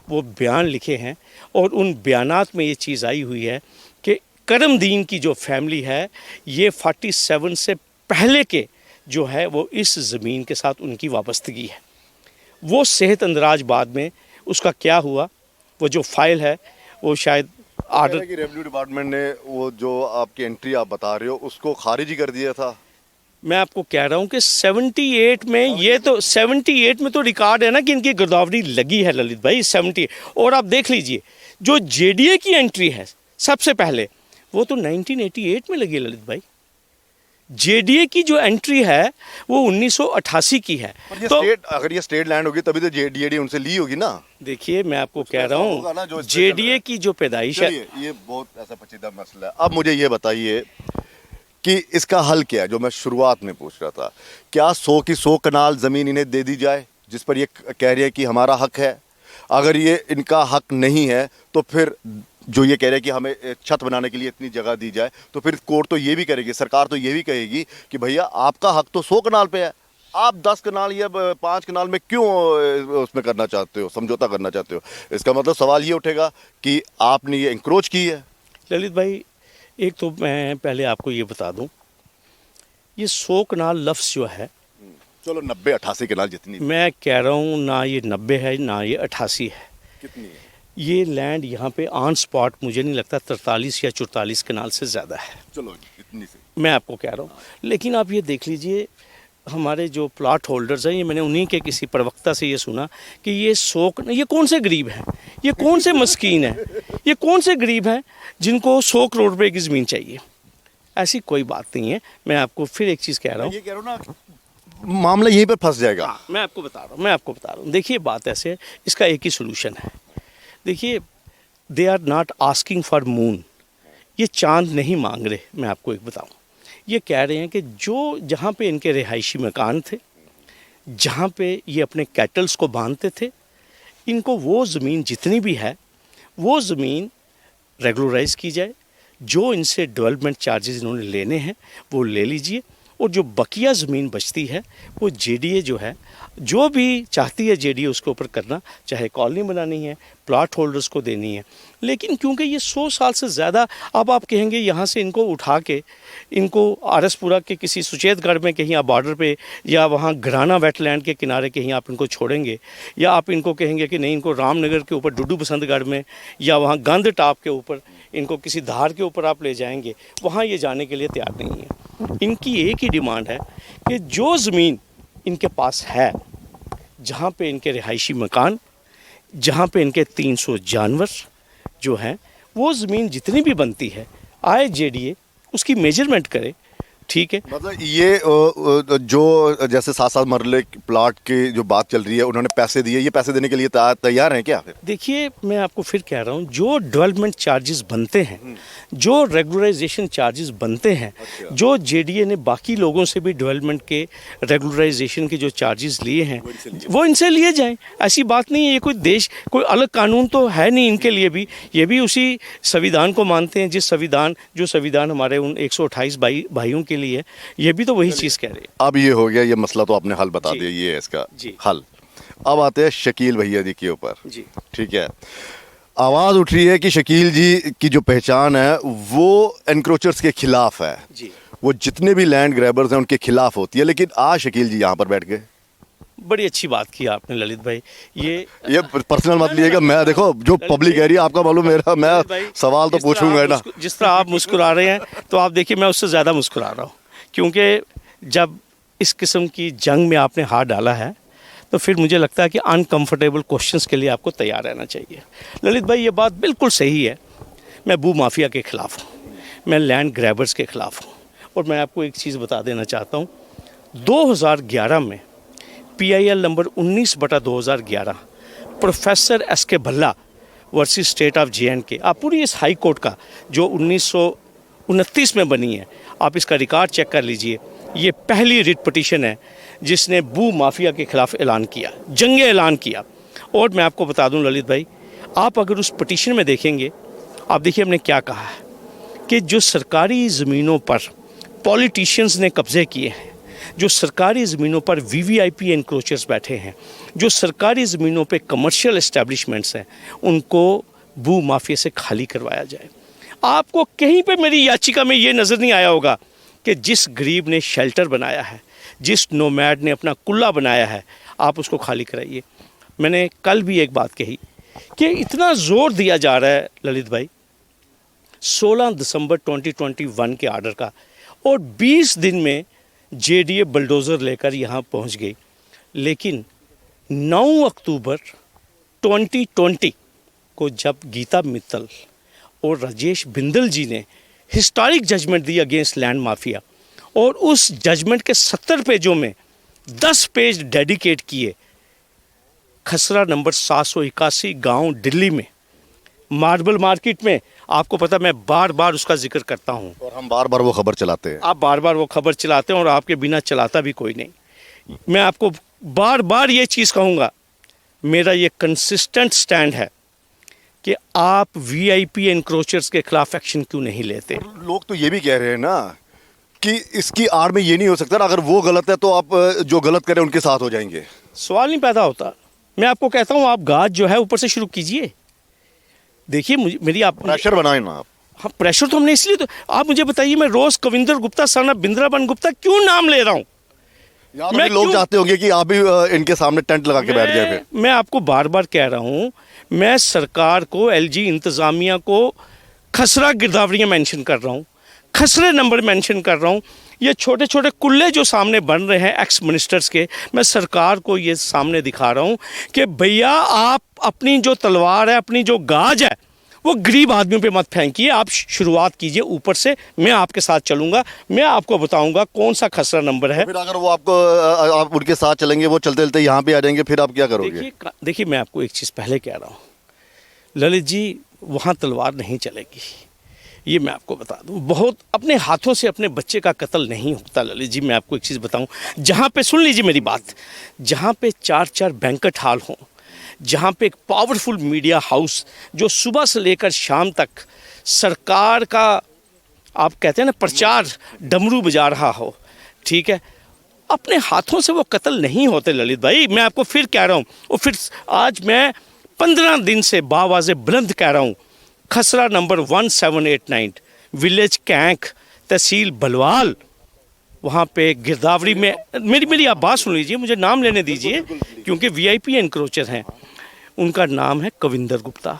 वो बयान लिखे हैं और उन बयानात में ये चीज़ आई हुई है कि करमदीन की जो फैमिली है ये 47 से पहले के जो है वो इस ज़मीन के साथ उनकी वाबस्तगी है। वो सेहत अंदराज बाद में उसका क्या हुआ, वो जो फाइल है वो शायद आर्डर कि रेवेन्यू डिपार्टमेंट ने वो जो आपकी एंट्री आप बता रहे हो उसको खारिज ही कर दिया था। मैं आपको कह रहा हूँ कि 78 में ये तो 78 में तो रिकॉर्ड है ना कि इनकी गिरदावरी लगी है ललित भाई 70। और आप देख लीजिए जो जेडीए की एंट्री है सबसे पहले, वो तो 1988 में लगी है ललित भाई। जेडीए की जो एंट्री है वो 1988 की है। पर ये तो स्टेट, अगर ये स्टेट लैंड होगी तभी तो जेडीए उनसे ली होगी ना। देखिए मैं आपको कह रहा होगा ना हूँ जो जेडीए की जो पैदाइश है, ये बहुत ऐसा पेचीदा मसला है। अब मुझे ये बताइए कि इसका हल क्या है, जो मैं शुरुआत में पूछ रहा था। क्या 100 की 100 कनाल ज़मीन इन्हें दे दी जाए जिस पर ये कह रहे हैं कि हमारा हक है? अगर ये इनका हक नहीं है तो फिर जो ये कह रहे हैं कि हमें छत बनाने के लिए इतनी जगह दी जाए, तो फिर कोर्ट तो ये भी करेगी, सरकार तो ये भी कहेगी कि भैया आपका हक तो 100 कनाल पे है, आप 10 कनाल या 5 कनाल में क्यों उसमें करना चाहते हो, समझौता करना चाहते हो? इसका मतलब सवाल ये उठेगा कि आपने ये इंक्रोच की है। ललित भाई एक तो मैं पहले आपको ये बता दूं, ये 100 कनाल लफ्ज़ जो है, चलो 90-88 कनाल जितनी मैं कह रहा हूँ ना ये 90 है ना ये 88 है। कितनी है? ये लैंड यहाँ पे ऑन स्पॉट मुझे नहीं लगता 43 या 44 कनाल से ज़्यादा है। चलो इतनी से मैं आपको कह रहा हूँ। लेकिन आप ये देख लीजिए हमारे जो प्लॉट होल्डर्स हैं, ये मैंने उन्हीं के किसी प्रवक्ता से ये सुना कि ये ये कौन से गरीब हैं, ये कौन से मस्कीन हैं, ये कौन से गरीब हैं जिनको 100 करोड़ रुपए की ज़मीन चाहिए। ऐसी कोई बात नहीं है। मैं आपको फिर एक चीज़ कह रहा हूँ, ये कह रहा हूँ ना, मामला यहीं पे फंस जाएगा। मैं आपको बता रहा हूँ। देखिए बात ऐसे है, इसका एक ही सोल्यूशन है। देखिए they are not asking for moon, ये चांद नहीं मांग रहे। मैं आपको एक बताऊँ, ये कह रहे हैं कि जो जहाँ पे इनके रिहायशी मकान थे, जहाँ पे ये अपने कैटल्स को बांधते थे, इनको वो ज़मीन जितनी भी है वो ज़मीन रेगुलराइज की जाए। जो इनसे डेवलपमेंट चार्जेस इन्होंने लेने हैं वो ले लीजिए, और जो बकिया ज़मीन बचती है वो जेडीए जो है, जो भी चाहती है जेडीए उसके ऊपर करना, चाहे कॉलोनी बनानी है, प्लॉट होल्डर्स को देनी है। लेकिन क्योंकि ये 100 साल से ज़्यादा, अब आप कहेंगे यहाँ से इनको उठा के इनको आरसपुरा के किसी सुचेतगढ़ में कहीं आप बॉर्डर पे या वहाँ घराना वेटलैंड के किनारे कहीं आप इनको छोड़ेंगे, या आप इनको कहेंगे कि नहीं इनको रामनगर के ऊपर डुडू बसंतगढ़ में या वहाँ गंद टाप के ऊपर इनको किसी धार के ऊपर आप ले जाएंगे, वहाँ ये जाने के लिए तैयार नहीं है। इनकी एक ही डिमांड है कि जो ज़मीन इनके पास है, जहाँ पे इनके रिहायशी मकान, जहाँ पे इनके 300 जानवर जो हैं, वो ज़मीन जितनी भी बनती है आए जेडीए उसकी मेजरमेंट करे, ठीक है। मतलब ये जो जैसे 7-7 मरले प्लाट की जो बात चल रही है, उन्होंने पैसे दिए, ये पैसे देने के लिए तैयार हैं क्या फिर? देखिए मैं आपको फिर कह रहा हूँ, जो डेवलपमेंट चार्जेस बनते हैं, जो रेगुलराइजेशन चार्जेस बनते हैं, जो जेडीए ने बाकी लोगों से भी डेवलपमेंट के रेगुलराइजेशन के जो चार्जेस लिए हैं वो इनसे लिए जाएं। ऐसी बात नहीं है, ये कोई देश कोई अलग कानून तो है नहीं इनके लिए भी, ये भी उसी संविधान को मानते हैं जो संविधान हमारे उन 128 भाइयों के लिए, ये भी तो वही चीज़ कह रहे हैं। अब ये हो गया, ये मसला तो आपने हल बता दिया, ये है इसका हल। अब आते हैं शकील भैया जी के ऊपर, ठीक है। आवाज़ उठ रही है कि शकील जी की जो पहचान है वो एनक्रोचर्स के खिलाफ है जी। वो जितने भी लैंड ग्रैबर्स हैं उनके खिलाफ होती है, लेकिन आज शकील जी यहाँ पर बैठ गए। बड़ी अच्छी बात की आपने ललित भाई। ये पर्सनल मत लीजिएगा, मैं देखो जो पब्लिक कह रही है आपका मालूम, मेरा मैं सवाल तो पूछूंगा ना। जिस तरह आप मुस्कुरा रहे हैं तो आप देखिए मैं उससे ज़्यादा मुस्कुरा रहा हूँ, क्योंकि जब इस किस्म की जंग में आपने हाथ डाला है तो फिर मुझे लगता है कि अनकंफर्टेबल क्वेश्चंस के लिए आपको तैयार रहना चाहिए। ललित भाई, ये बात बिल्कुल सही है, मैं भू माफिया के ख़िलाफ़ हूँ, मैं लैंड ग्रैबर्स के ख़िलाफ़ हूँ। और मैं आपको एक चीज़ बता देना चाहता हूँ, 2011 में PIL number 19/2011 professor SK Bhalla versus state of JNK, आप पूरी इस हाई कोर्ट का जो 1929 में बनी है, आप इसका रिकॉर्ड चेक कर लीजिए। ये पहली रिट पिटीशन है जिसने भू माफिया के ख़िलाफ़ ऐलान किया, जंग ऐलान किया। और मैं आपको बता दूं ललित भाई, आप अगर उस पिटीशन में देखेंगे, आप देखिए हमने क्या कहा है कि जो सरकारी ज़मीनों पर पॉलिटिशियंस ने कब्ज़े किए हैं, जो सरकारी ज़मीनों पर VVIP एनक्रोचर्स बैठे हैं, जो सरकारी ज़मीनों पे कमर्शियल इस्टेब्लिशमेंट्स हैं, उनको भू माफिया से खाली करवाया जाए। आपको कहीं पे मेरी याचिका में ये नज़र नहीं आया होगा कि जिस गरीब ने शेल्टर बनाया है, जिस नोमैड ने अपना कुल्ला बनाया है, आप उसको खाली कराइए। मैंने कल भी एक बात कही कि इतना ज़ोर दिया जा रहा है ललित भाई 16 दिसंबर 2021 के आर्डर का, और 20 दिन में JDA बुलडोज़र लेकर यहाँ पहुँच गई, लेकिन 9 अक्टूबर 2020 को जब गीता मित्तल और राजेश बिंदल जी ने हिस्टोरिक जजमेंट दी अगेंस्ट लैंड माफिया, और उस जजमेंट के 70 पेजों में 10 पेज डेडिकेट किए खसरा नंबर 781 गांव दिल्ली में, मार्बल मार्केट में। आपको पता, मैं बार बार उसका जिक्र करता हूं, और हम बार बार वो खबर चलाते हैं, आप बार बार वो खबर चलाते हैं, और आपके बिना चलाता भी कोई नहीं। मैं आपको बार बार ये चीज़ कहूँगा, मेरा ये कंसिस्टेंट स्टैंड है कि आप VIP एनक्रोचर्स के खिलाफ एक्शन क्यों नहीं लेते। लोग तो ये भी कह रहे हैं ना कि इसकी आड़ में ये नहीं हो सकता ना, अगर वो गलत है तो आप जो गलत करें उनके साथ हो जाएंगे। सवाल नहीं पैदा होता। मैं आपको कहता हूँ, आप गाज जो है ऊपर से शुरू कीजिए। देखिए मुझे, मेरी आप प्रेशर बनाए ना आप। हाँ, प्रेशर तो हमने इसलिए, तो आप मुझे बताइए, मैं रोज कविंदर गुप्ता सरना बिंद्राबन गुप्ता क्यों नाम ले रहा हूँ? मैं लोग चाहते होंगे कि आप भी इनके सामने टेंट लगा के बैठ जाए। फिर मैं आपको बार बार कह रहा हूँ, मैं सरकार को, LG इंतज़ामिया को खसरा गिरदावरियाँ मेंशन कर रहा हूँ, खसरे नंबर मेंशन कर रहा हूँ। ये छोटे छोटे कुल्ले जो सामने बन रहे हैं एक्स मिनिस्टर्स के, मैं सरकार को ये सामने दिखा रहा हूँ कि भैया आप अपनी जो तलवार है, अपनी जो गाज है, वो गरीब आदमियों पे मत फेंकिए। आप शुरुआत कीजिए ऊपर से, मैं आपके साथ चलूँगा, मैं आपको बताऊँगा कौन सा खसरा नंबर है। फिर अगर वो आपको आप उनके साथ चलेंगे, वो चलते चलते यहाँ पे आ जाएंगे, फिर आप क्या करोगे? देखिए मैं आपको एक चीज़ पहले कह रहा हूँ ललित जी, वहाँ तलवार नहीं चलेगी, ये मैं आपको बता दूं। बहुत अपने हाथों से अपने बच्चे का कत्ल नहीं होता ललित जी। मैं आपको एक चीज़ बताऊं, जहाँ पे, सुन लीजिए मेरी बात, जहाँ पे 4-4 बैंक्वेट हॉल हों, जहाँ पे एक पावरफुल मीडिया हाउस जो सुबह से लेकर शाम तक सरकार का, आप कहते हैं ना, प्रचार डमरू बजा रहा हो, ठीक है, अपने हाथों से वो कत्ल नहीं होते ललित भाई। मैं आपको फिर कह रहा हूँ, और फिर आज मैं 15 दिन से बावाज़े बुलंद कह रहा हूँ, खसरा नंबर 1789 विलेज कैंक, तहसील बलवाल, वहाँ पे गिरदावरी में, मेरी आप बात सुन लीजिए, मुझे नाम लेने दीजिए, क्योंकि VIP एनक्रोचर हैं। उनका नाम है कविंदर गुप्ता,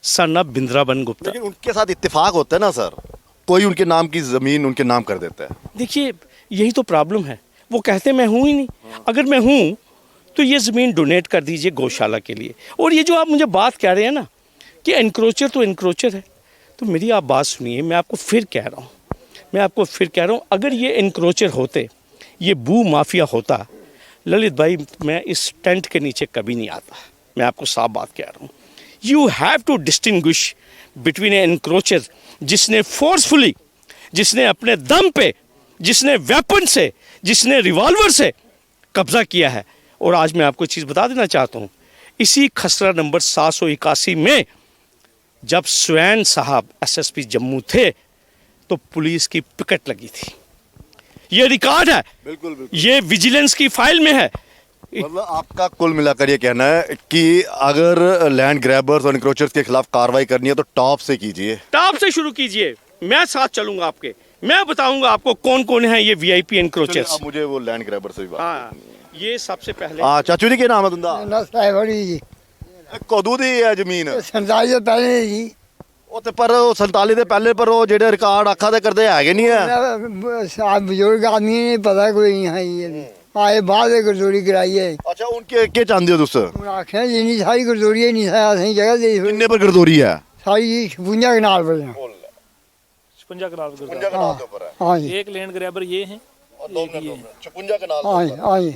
सन ऑफ बिंद्राबन गुप्ता। लेकिन उनके साथ इत्तेफाक होता है ना सर, कोई उनके नाम की ज़मीन उनके नाम कर देता है। देखिए यही तो प्रॉब्लम है, वो कहते मैं हूँ ही नहीं। अगर मैं हूँ तो ये ज़मीन डोनेट कर दीजिए गौशाला के लिए। और ये जो आप मुझे बात कह रहे हैं ना कि एनक्रोचर तो एनक्रोचर है, तो मेरी आप बात सुनिए, मैं आपको फिर कह रहा हूँ, अगर ये एनक्रोचर होते, ये भू माफिया होता, ललित भाई मैं इस टेंट के नीचे कभी नहीं आता। मैं आपको साफ बात कह रहा हूँ, you have to distinguish between a encroacher जिसने फोर्सफुली, जिसने अपने दम पे, जिसने वेपन से, जिसने रिवॉल्वर से कब्जा किया है। और आज मैं आपको चीज़ बता देना चाहता हूँ, इसी खसरा नंबर 781 में जब स्वैन साहब SSP जम्मू थे तो पुलिस की पिकेट लगी थी। ये रिकॉर्ड है, बिल्कुल। ये विजिलेंस की फाइल में है। मतलब आपका कुल मिलाकर ये कहना है कि अगर लैंड ग्रैबर्स और एनक्रोचर्स के खिलाफ कार्रवाई करनी है तो टॉप से कीजिए, टॉप से शुरू कीजिए। मैं साथ चलूंगा आपके, मैं बताऊंगा आपको कौन कौन है ये VIP एनक्रोचर्स। मुझे वो लैंड ग्रैबर से भी बात हाँ, ये सबसे पहले हाँ चाचू जी, ਕੀ ਨਾਮ ਹੈ ਤੁੰਦਾ? ਨਾ ਸਾਈਵੜੀ ਜੀ ਕਦੋਂ ਦੀ ਹੈ ਜ਼ਮੀਨ? 47 ਤੋਂ ਪਹਿਲੇ ਜੀ ਉਹ ਤੇ ਪਰ ਉਹ 47 ਦੇ ਪਹਿਲੇ ਪਰ ਉਹ ਜਿਹੜੇ ਰਿਕਾਰਡ ਅੱਖਾਂ ਦੇ ਕਰਦੇ ਹੈਗੇ ਨਹੀਂ ਹੈ। ਸਾਹ ਬਜ਼ੁਰਗ ਆਦਮੀ ਨੇ ਪਤਾ ਕੋਈ ਨਹੀਂ ਹੈ ਜੀ ਆਏ ਬਾਅਦ ਵਿੱਚ ਗੁਰਦੁਆਰੀ ਕਰਾਈ ਹੈ ਅੱਛਾ ਹੁਣ ਕੀ ਚਾਹੁੰਦੇ ਹੋ ਤੁਸੀਂ? ਹੁਣ ਆਖਿਆ ਜੀ ਨਹੀਂ ਸਾਰੀ ਗੁਰਦੁਆਰੀ ਨਹੀਂ ਸਾਇਆ ਅਸੀਂ ਜਗ੍ਹਾ ਦੇ ਕਿੰਨੇ ਪਰ ਗਰਦੋਰੀ ਹੈ? ਸਾਰੀ ਜੀ 56 ਕਨਾਲ ਪਰ 56 ਕਨਾਲ ਗੁਰਦੁਆਰਾ ਕਨਾਲ ਦੇ ਉੱਪਰ ਹੈ। ਹਾਂ ਜੀ एक लैंड ग्रैबर ये है और दो 56 ਕਨਾਲ ਹਾਂ ਜੀ ਹਾਂ ਜੀ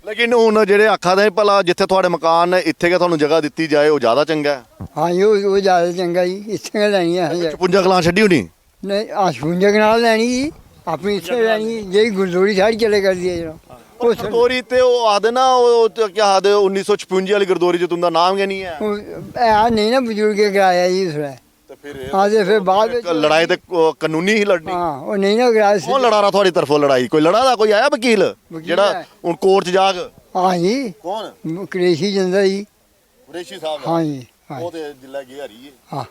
ਲੇਕਿਨ ਹੁਣ ਜਿਹੜੇ ਅੱਖਾਂ ਦੇ ਭਲਾ ਜਿੱਥੇ ਤੁਹਾਡੇ ਮਕਾਨ ਨੇ ਇੱਥੇ ਕਿ ਤੁਹਾਨੂੰ ਜਗ੍ਹਾ ਦਿੱਤੀ ਜਾਏ ਉਹ ਜ਼ਿਆਦਾ ਚੰਗਾ ਹੈ। ਹਾਂ ਜੀ ਉਹ ਜ਼ਿਆਦਾ ਚੰਗਾ ਜੀ ਇੱਥੇ ਲੈਣੀ ਹੈ 56 ਕਨਾਲ ਛੱਡੀ ਹੋਣੀ। ਨਹੀਂ ਆ 56 ਕਨਾਲ ਲੈਣੀ ਜੀ ਆਪਣੀ ਇੱਥੇ ਲੈਣੀ ਜਿਹੜੀ ਗੁਰਦੁਆਰੀ ਸਾਰੀ ਚਲੇ ਕਰਦੀ ਹੈ ਜਿਹੜਾ ਉਹ ਗਰਦੋਰੀ ਤੇ ਉਹ ਆਦੇ ਨਾ ਉਹ ਕੀ ਆਦੇ 1956 ਵਾਲੀ ਗਰਦੋਰੀ ਚ ਤੁੰਦਾ ਨਾਮ ਕੀ ਨਹੀਂ ਹੈ? ਇਹ ਨਹੀਂ ਨਾ ਬਜ਼ੁਰਗ ਕਰਾਇਆ ਜੀ ਉਸਨੇ ਤੇ ਫਿਰ ਹਾਂ ਤੇ ਫਿਰ ਬਾਅਦ ਵਿੱਚ ਲੜਾਈ ਤੇ ਕਾਨੂੰਨੀ ਹੀ ਲੜਨੀ। ਹਾਂ ਉਹ ਨਹੀਂ ਨਾ ਕਰਾਇਆ ਸੀ ਕੌਣ ਲੜਾ ਰਿਹਾ ਤੁਹਾਡੀ ਤਰਫੋਂ ਲੜਾਈ? ਕੋਈ ਲੜਾ ਦਾ ਕੋਈ ਆਇਆ ਵਕੀਲ ਜਿਹੜਾ ਹੈ। ਹੁਣ ਕੋਰਟ 'ਚ ਜਾ ਕੇ? ਹਾਂ ਜੀ ਕੌਣ? ਕ੍ਰੇਸ਼ੀ ਜਾਂਦਾ ਜੀ ਕੁਰੇਸ਼ੀ ਸਾਹਿਬ ਹਾਂ ਜੀ ਹਾਂ ਉਹ ਤੇ ਜ਼ਿਲ੍ਹਾ ਕੀ ਹਰੀ ਹੈ। ਹਾਂ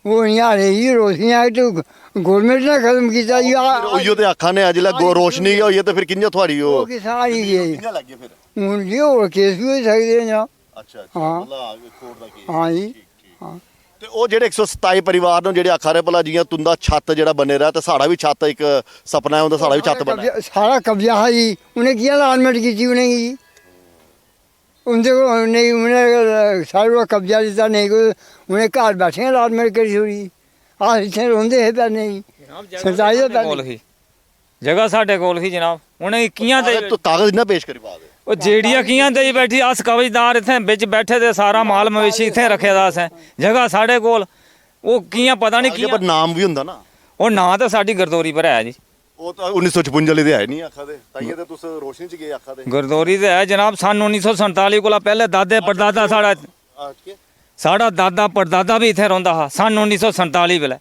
ਉਹ ਨਹੀਂ ਆ ਰਹੀ ਜੀ ਰੋਸ਼ਨੀ ਤੂੰ ਗਵਰਨਮੈਂਟ ਨੇ ਖਤਮ ਕੀਤਾ ਜੀ ਉਹੀਓ ਤੇ ਅੱਖਾਂ ਨੇ ਅੱਜ ਲੈ ਰੋਸ਼ਨੀ ਹੋਈ ਹੈ ਤੇ ਫਿਰ ਕਿੰਨੇ ਤੁਹਾਡੀ ਉਹ ਉਹ ਕਿਸਾਰੀ ਗਈ ਜੀ ਕਿੰਨੇ ਲੱਗੇ ਫਿਰ? ਹੁਣ ਜੀ ਹੋਰ ਕੇਸ ਵੀ ਹੋ ਸਕਦੇ ਨੇ ਜਨਾਬ ਅੱਛਾ ਹਾਂ। ਮਤਲਬ ਕੋਰਟ ਦਾ ਕੀ? ਹਾਂ ਜੀ ਹਾਂ ਤੇ ਉਹ ਜਿਹੜੇ 127 ਪਰਿਵਾਰ ਨੂੰ ਜਿਹੜੇ ਅੱਖਾਂ ਰੇ ਭਲਾ ਜੀਆਂ ਤੁੰਦਾ ਛੱਤ ਜਿਹੜਾ ਬਣੇ ਰਿਹਾ ਤੇ ਸਾਡਾ ਵੀ ਛੱਤ ਇੱਕ ਸੁਪਨਾ ਹੈ ਉਹਦਾ ਸਾਡਾ ਵੀ ਛੱਤ ਬਣਾ। ਸਾਰਾ ਕਬਜ਼ਾ ਹੈ ਜੀ ਉਹਨੇ ਕੀ ਅਲਾਟਮੈਂਟ ਕੀਤੀ ਉਹਨੇ ਜੀ ਉਹਦੇ ਕੋਲ ਨਹੀਂ ਉਹਨੇ ਸਾਰਾ ਕਬਜ਼ਾ ਦਿੱਤਾ ਨਹੀਂ ਕੋਈ ਉਹਨੇ ਘਰ ਬੈਠੇ ਅਲਾਟਮੈਂਟ ਕਰੀ ਹੋਈ ਆ ਇੱਥੇ ਰਹਿੰਦੇ ਹੈ ਪਰ ਨਹੀਂ ਸਰਦਾਈ ਦਾ ਸਾਡੇ ਕੋਲ ਹੀ ਜਗ੍ਹਾ ਸਾਡੇ ਕੋਲ ਹੀ ਜਨਾਬ ਉਹਨੇ ਕੀਆਂ ਦੇ ਤੂੰ ਕਾਗਜ਼ ਨਾ ਪੇਸ਼ ਕਰੀ ਬਾਅਦ ਉਹ ਜਿਹੜੀਆਂ ਕੀਆਂ ਦੇ ਬੈਠੀ ਅਸ ਕਬਜ਼ਦਾਰ ਇੱਥੇ ਵਿੱਚ ਬੈਠੇ ਤੇ ਸਾਰਾ ਮਾਲ ਮਵੇਸ਼ੀ ਇੱਥੇ ਰੱਖਿਆ ਦਾ ਅਸਾਂ ਜਗ੍ਹਾ ਸਾਡੇ ਕੋਲ ਉਹ ਕੀਆਂ ਪਤਾ ਨਹੀਂ ਅੱਗੇ ਪਰ ਕੀ ਨਾਮ ਵੀ ਹੁੰਦਾ ਨਾ। ਉਹ ਨਾਂ ਤਾਂ ਸਾਡੀ ਗਰਦੋਰੀ ਪਰ ਹੈ ਜੀ ਉਹ ਤਾਂ 1956 ਵਾਲੇ ਦੇ ਹੈ ਨਹੀਂ ਅੱਖਾਂ ਦੇ ਤਾਈਏ ਤੇ ਤੁਸੀਂ ਰੋਸ਼ਨੀ 'ਚ ਗਏ ਅੱਖਾਂ ਦੇ। ਗਰਦੋਰੀ ਤੇ ਹੈ ਜਨਾਬ ਸਾਨੂੰ 1947 ਕੋਲ ਪਹਿਲੇ ਦਾਦੇ ਪੜਦਾਦਾ ਸਾਡਾ ਦਾਦਾ ਪੜਦਾਦਾ ਵੀ ਇੱਥੇ ਰਹਿੰਦਾ ਹਾਂ ਸਾਨੂੰ 1947 ਵੇਲੇ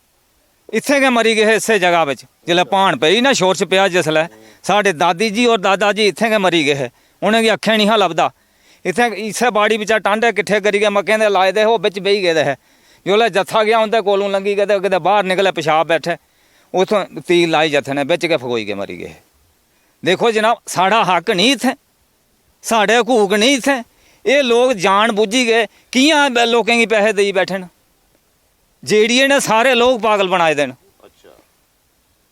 ਇੱਥੇ ਕੇ ਮਰੀ ਗਏ ਇਸੇ ਜਗ੍ਹਾ ਵਿੱਚ ਜਿਲੇ ਭਾਣ ਪਈ ਨਾ ਸ਼ੋਰ ਚ ਪਿਆ ਜਿਸਲੇ ਸਾਡੇ ਦਾਦੀ ਜੀ ਔਰ ਦਾਦਾ ਜੀ ਇੱਥੇ ਕੇ ਮਰੀ ਗਏ ਉਹਨੇ ਕੀ ਅੱਖੇ ਨਹੀਂ ਹਾਂ ਲੱਭਦਾ ਇੱਥੇ ਇਸੇ ਬਾੜੀ ਵਿੱਚ ਟਾਂਡੇ ਇਕੱਠੇ ਕਰੀ ਗਏ ਮੱਕੇ ਦੇ ਲਾਏ ਦੇ ਉਹ ਵਿੱਚ ਬਈ ਗਏ ਦੇ ਜੋਲੇ ਜੱਥਾ ਗਿਆ ਉਹਦੇ ਕੋਲੋਂ ਲੰਗੀ ਗਏ ਤੇ ਕਿਤੇ ਬਾਹਰ ਨਿਕਲੇ ਪਿਸ਼ਾਬ ਬੈਠੇ ਉਥੋਂ ਤੀਰ ਲਾਈ ਜੱਥੇ ਨੇ ਵਿੱਚ ਕੇ ਫਗੋਈ ਕੇ ਮਰੀ ਗਏ। ਦੇਖੋ ਜਨਾਬ ਸਾਡਾ ਹੱਕ ਨਹੀਂ ਇੱਥੇ ਸਾਡੇ ਹਕੂਕ ਨਹੀਂ ਇੱਥੇ ਇਹ ਲੋਕ ਜਾਣ ਬੁੱਝੀ ਗਏ ਕੀਆਂ ਲੋਕਾਂ ਕੀ ਪੈਸੇ ਦੇਈ ਬੈਠਣ ਜੇਡੀਏ ਨੇ ਸਾਰੇ ਲੋਕ ਪਾਗਲ ਬਣਾਏ ਦੇਣ ਅੱਛਾ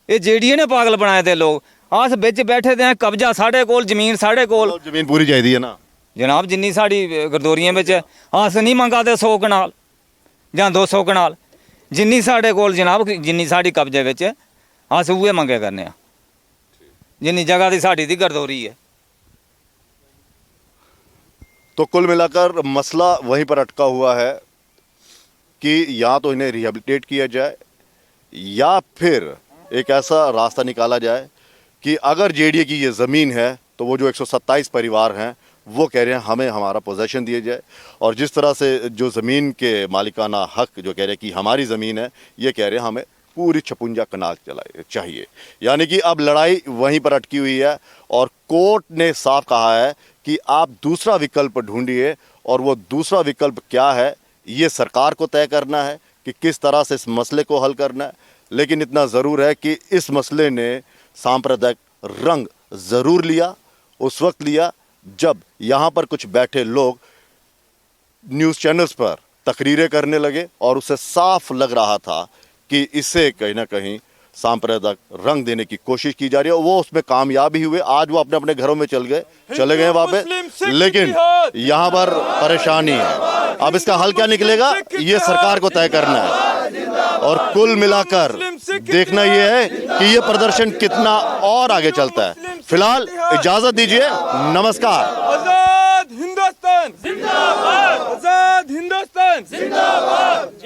ਇਹ ਜੇਡੀਏ ਨੇ ਪਾਗਲ ਬਣਾਏ ਦੇ ਲੋਕ ਆਸ ਵਿੱਚ ਬੈਠੇ ਦੇ ਕਬਜ਼ਾ ਸਾਡੇ ਕੋਲ ਜ਼ਮੀਨ ਸਾਡੇ ਕੋਲ ਜ਼ਮੀਨ ਪੂਰੀ ਚਾਹੀਦੀ ਹੈ ਨਾ ਜਨਾਬ ਜਿੰਨੀ ਸਾਡੀ ਗਰਦੋਰੀਆਂ ਵਿੱਚ ਆਸ ਨਹੀਂ ਮੰਗਾਦੇ 100 ਕਨਾਲ ਜਾਂ 200 ਕਨਾਲ ਜਿੰਨੀ ਸਾਡੇ ਕੋਲ ਜਨਾਬ ਜਿੰਨੀ ਸਾਡੀ ਕਬਜ਼ੇ ਵਿੱਚ ਆਸ ਉਹ ਮੰਗੇ ਕਰਨੇ ਆ ਜਿੰਨੀ जगह ਦੀ ਸਾਡੀ ਦੀ गरदौरी है। तो कुल मिलाकर मसला वहीं पर अटका हुआ है कि या तो इन्हें रिहेबिलिटेट किया जाए या फिर एक ऐसा रास्ता निकाला जाए कि अगर जेडीए की ये ज़मीन है तो वो जो 127 परिवार हैं वो कह रहे हैं हमें हमारा पोजेशन दिया जाए और जिस तरह से जो ज़मीन के मालिकाना हक जो कह रहे हैं कि हमारी ज़मीन है ये कह रहे हैं हमें पूरी 56 कनाल चलाए चाहिए। यानी कि अब लड़ाई वहीं पर अटकी हुई है और कोर्ट ने साफ कहा है कि आप दूसरा विकल्प ढूंढिए और वो दूसरा विकल्प क्या है ये सरकार को तय करना है कि किस तरह से इस मसले को हल करना है। लेकिन इतना ज़रूर है कि इस मसले ने सांप्रदायिक रंग ज़रूर लिया उस वक्त लिया जब यहाँ पर कुछ बैठे लोग न्यूज़ चैनल्स पर तकरीरें करने लगे और उसे साफ लग रहा था कि इसे कहीं ना कहीं सांप्रदायिक रंग देने की कोशिश की जा रही है। वो उसमें कामयाब ही हुए, आज वो अपने अपने घरों में चले गए वहाँ पे, लेकिन यहाँ पर परेशानी है। अब इसका हल क्या निकलेगा ये सरकार को तय करना है और कुल मिलाकर देखना ये है कि ये प्रदर्शन कितना और आगे चलता है। फिलहाल इजाजत दीजिए, नमस्कार। आजाद हिंदुस्तान जिंदाबाद, आजाद हिंदुस्तान जिंदाबाद।